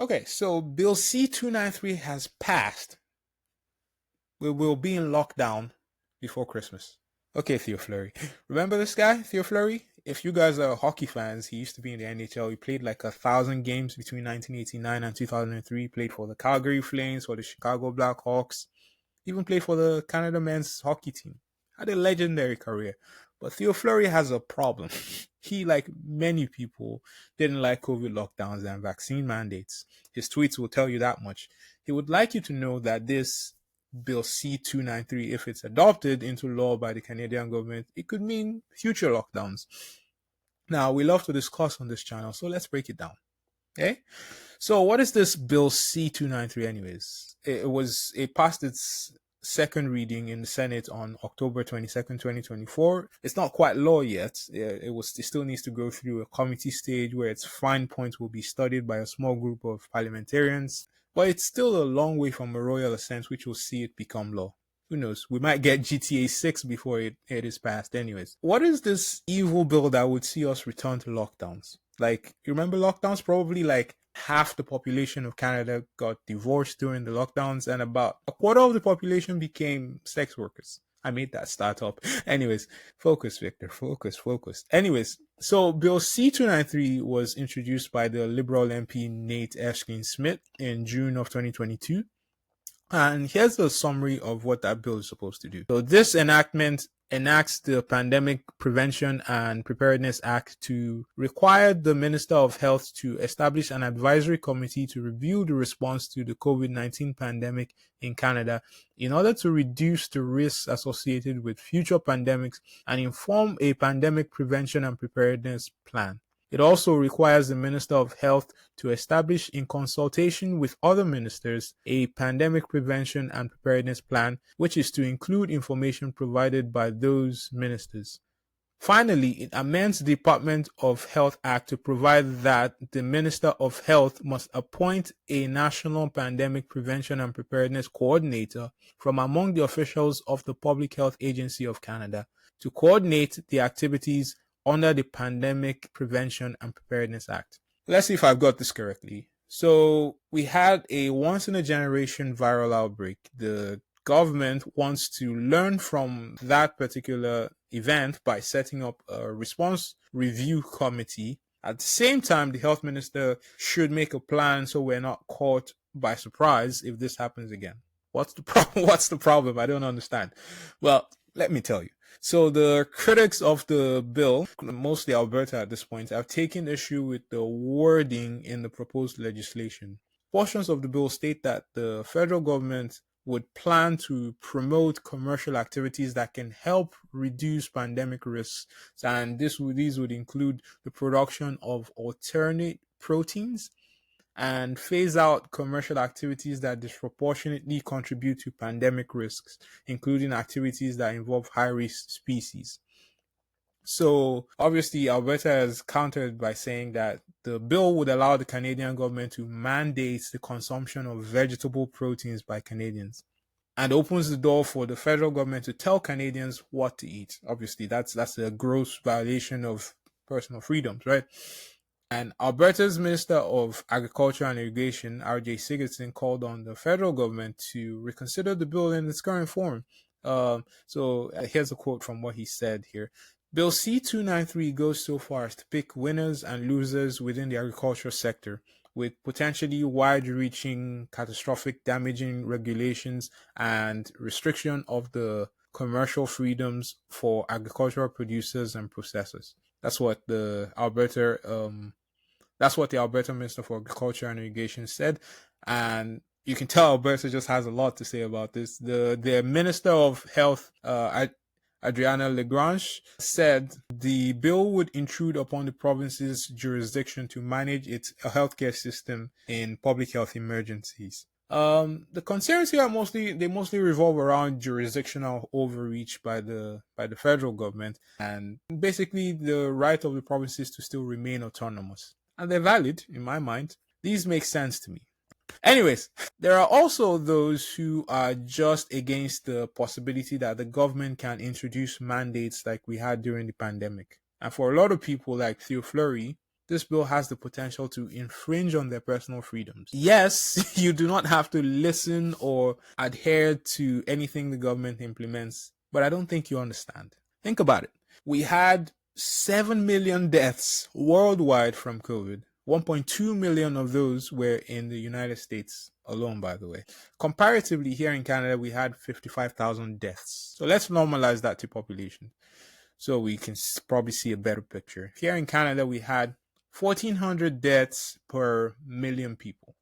Okay, so Bill C293 has passed. We will be in lockdown before Christmas. Okay, Theo Fleury. Remember this guy, Theo Fleury? If you guys are hockey fans, he used to be in the NHL. He played like 1,000 games between 1989 and 2003. He played for the Calgary Flames, for the Chicago Blackhawks, even played for the Canada men's hockey team. Had a legendary career. But Theo Fleury has a problem. He, like many people, didn't like COVID lockdowns and vaccine mandates. His tweets will tell you that much. He would like you to know that this Bill C293, if it's adopted into law by the Canadian government, it could mean future lockdowns. Now, we love to discuss on this channel, so let's break it down. Okay? So, what is this Bill C293, anyways? It passed its second reading in the Senate on October 22nd, 2024. It's not quite law yet. It still needs to go through a committee stage where its fine points will be studied by a small group of parliamentarians. But it's still a long way from a royal assent, which will see it become law. Who knows? We might get GTA 6 before it is passed anyways. What is this evil bill that would see us return to lockdowns? Like, you remember lockdowns? Probably like half the population of Canada got divorced during the lockdowns, and about a quarter of the population became sex workers. I made that startup. Anyways, focus, Victor. Focus. Anyways, so Bill C293 was introduced by the Liberal MP Nate Erskine-Smith in June of 2022. And here's a summary of what that bill is supposed to do. So this enactment enacts the Pandemic Prevention and Preparedness Act to require the Minister of Health to establish an advisory committee to review the response to the COVID-19 pandemic in Canada in order to reduce the risks associated with future pandemics and inform a pandemic prevention and preparedness plan. It also requires the Minister of Health to establish, in consultation with other ministers, a pandemic prevention and preparedness plan, which is to include information provided by those ministers. Finally, it amends the Department of Health Act to provide that the Minister of Health must appoint a National Pandemic Prevention and Preparedness Coordinator from among the officials of the Public Health Agency of Canada to coordinate the activities under the Pandemic Prevention and Preparedness Act. Let's see if I've got this correctly. So we had a once-in-a-generation viral outbreak. The government wants to learn from that particular event by setting up a response review committee. At the same time, the health minister should make a plan so we're not caught by surprise if this happens again. What's the problem? What's the problem? I don't understand. Well, let me tell you. So the critics of the bill, mostly Alberta at this point, have taken issue with the wording in the proposed legislation. Portions of the bill state that the federal government would plan to promote commercial activities that can help reduce pandemic risks, and these would include the production of alternate proteins and phase out commercial activities that disproportionately contribute to pandemic risks, including activities that involve high-risk species. So obviously, Alberta has countered by saying that the bill would allow the Canadian government to mandate the consumption of vegetable proteins by Canadians and opens the door for the federal government to tell Canadians what to eat. Obviously, that's a gross violation of personal freedoms, right? And Alberta's Minister of Agriculture and Irrigation, R.J. Sigurdsson, called on the federal government to reconsider the bill in its current form. Here's a quote from what he said here. Bill C293 goes so far as to pick winners and losers within the agriculture sector, with potentially wide-reaching, catastrophic, damaging regulations and restriction of the commercial freedoms for agricultural producers and processors. That's what the Alberta Minister for Agriculture and Irrigation said, and you can tell Alberta just has a lot to say about this. The Minister of Health, Adriana Lagrange, said the bill would intrude upon the province's jurisdiction to manage its healthcare system in public health emergencies. The concerns here mostly revolve around jurisdictional overreach by the federal government and basically the right of the provinces to still remain autonomous. And they're valid in my mind. These make sense to me. Anyways, there are also those who are just against the possibility that the government can introduce mandates like we had during the pandemic. And for a lot of people like Theo Fleury, this bill has the potential to infringe on their personal freedoms. Yes, you do not have to listen or adhere to anything the government implements, but I don't think you understand. Think about it. We had 7 million deaths worldwide from COVID. 1.2 million of those were in the United States alone, by the way. Comparatively, here in Canada, we had 55,000 deaths. So let's normalize that to population so we can probably see a better picture. Here in Canada, we had 1,400 deaths per million people.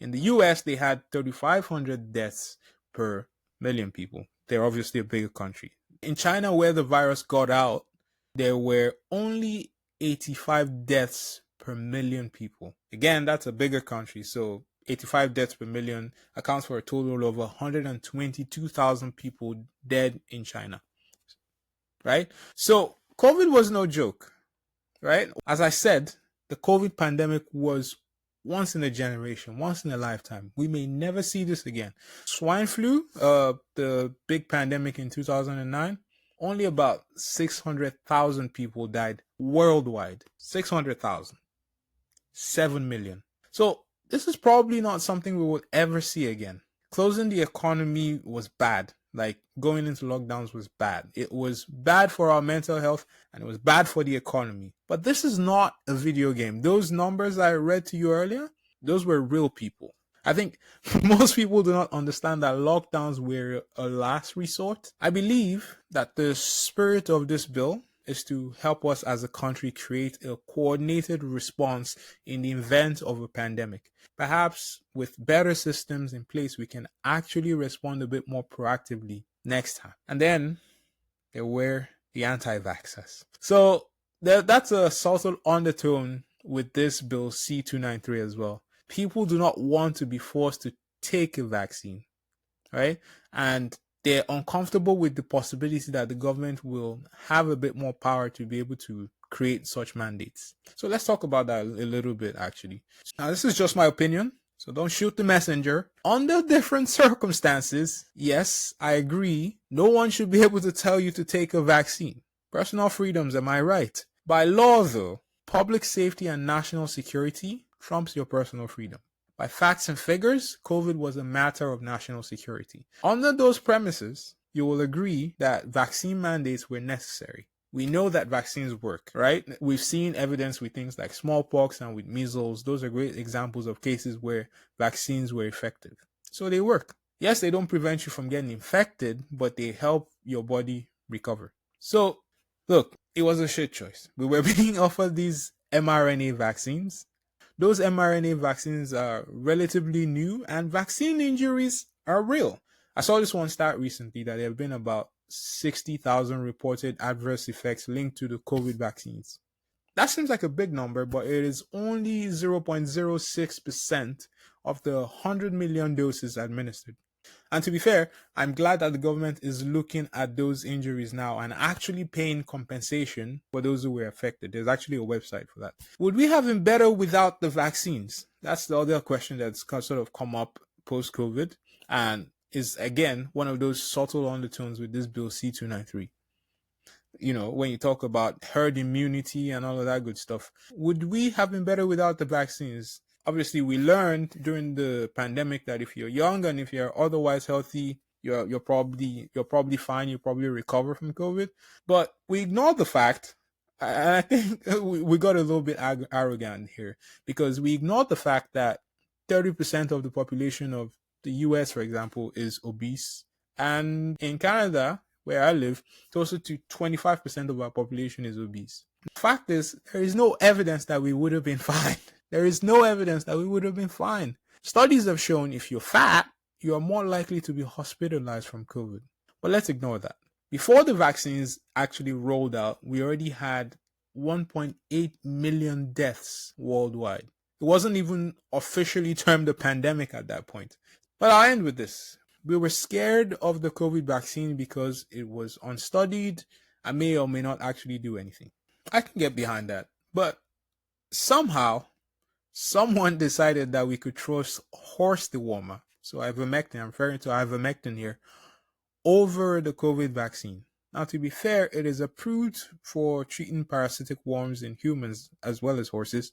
In the US, they had 3,500 deaths per million people. They're obviously a bigger country. In China, where the virus got out, there were only 85 deaths per million people. Again, that's a bigger country, so 85 deaths per million accounts for a total of 122,000 people dead in China. Right? So COVID was no joke, right? As I said, the COVID pandemic was once in a generation, once in a lifetime. We may never see this again. Swine flu, the big pandemic in 2009, only about 600,000 people died worldwide. 600,000. 7 million. So this is probably not something we will ever see again. Closing the economy was bad. Like, going into lockdowns was bad. It was bad for our mental health and it was bad for the economy. But this is not a video game. Those numbers I read to you earlier, those were real people. I think most people do not understand that lockdowns were a last resort. I believe that the spirit of this bill is to help us as a country create a coordinated response in the event of a pandemic. Perhaps with better systems in place, we can actually respond a bit more proactively next time. And then there were the anti-vaxxers. So that's a subtle undertone with this Bill C293 as well. People do not want to be forced to take a vaccine, right? And they're uncomfortable with the possibility that the government will have a bit more power to be able to create such mandates. So let's talk about that a little bit, actually. Now, this is just my opinion, so don't shoot the messenger. Under different circumstances, yes, I agree, no one should be able to tell you to take a vaccine. Personal freedoms, am I right? By law, though, public safety and national security trumps your personal freedom. By facts and figures, COVID was a matter of national security. Under those premises, you will agree that vaccine mandates were necessary. We know that vaccines work, right? We've seen evidence with things like smallpox and with measles. Those are great examples of cases where vaccines were effective. So they work. Yes, they don't prevent you from getting infected, but they help your body recover. So, look, it was a shit choice. We were being offered these mRNA vaccines. Those mRNA vaccines are relatively new and vaccine injuries are real. I saw this one stat recently that there have been about 60,000 reported adverse effects linked to the COVID vaccines. That seems like a big number, but it is only 0.06% of the 100 million doses administered. And to be fair, I'm glad that the government is looking at those injuries now and actually paying compensation for those who were affected. There's actually a website for that. Would we have been better without the vaccines? That's the other question that's sort of come up post-COVID and is, again, one of those subtle undertones with this Bill C293. You know, when you talk about herd immunity and all of that good stuff, would we have been better without the vaccines? Obviously, we learned during the pandemic that if you're young and if you're otherwise healthy, you're probably fine. You probably recover from COVID. But we ignored the fact, and I think we got a little bit arrogant here because we ignored the fact that 30% of the population of the US, for example, is obese, and in Canada, where I live, closer to 25% of our population is obese. The fact is, there is no evidence that we would have been fine. There is no evidence that we would have been fine. Studies have shown if you're fat, you are more likely to be hospitalized from COVID. But let's ignore that. Before the vaccines actually rolled out, we already had 1.8 million deaths worldwide. It wasn't even officially termed a pandemic at that point. But I'll end with this. We were scared of the COVID vaccine because it was unstudied and may or may not actually do anything. I can get behind that. But somehow, someone decided that we could trust horse dewormer, so ivermectin, I'm referring to ivermectin here, over the COVID vaccine. Now, to be fair, it is approved for treating parasitic worms in humans as well as horses,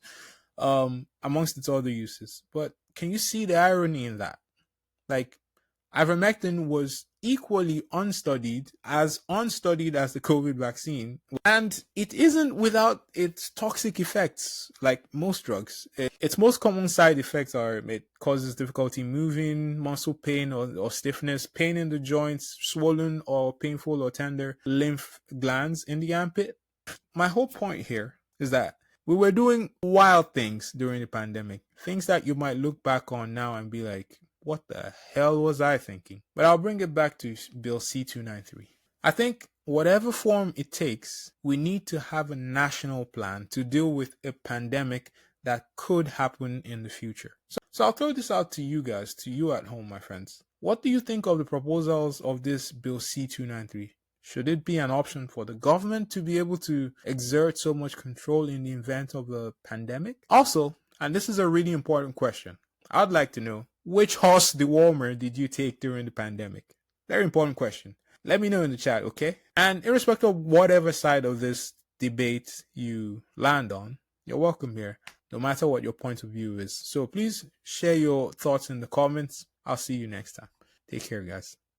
amongst its other uses. But can you see the irony in that? Like, ivermectin was equally unstudied as the COVID vaccine. And it isn't without its toxic effects, like most drugs. Its most common side effects are it causes difficulty moving, muscle pain or stiffness, pain in the joints, swollen or painful or tender lymph glands in the armpit. My whole point here is that we were doing wild things during the pandemic, things that you might look back on now and be like, what the hell was I thinking? But I'll bring it back to Bill C293. I think whatever form it takes, we need to have a national plan to deal with a pandemic that could happen in the future. So I'll throw this out to you guys, to you at home, my friends. What do you think of the proposals of this Bill C293? Should it be an option for the government to be able to exert so much control in the event of a pandemic? Also, and this is a really important question, I'd like to know, which horse dewormer did you take during the pandemic? Very important question. Let me know in the chat, okay? And irrespective of whatever side of this debate you land on, you're welcome here, no matter what your point of view is. So please share your thoughts in the comments. I'll see you next time. Take care, guys.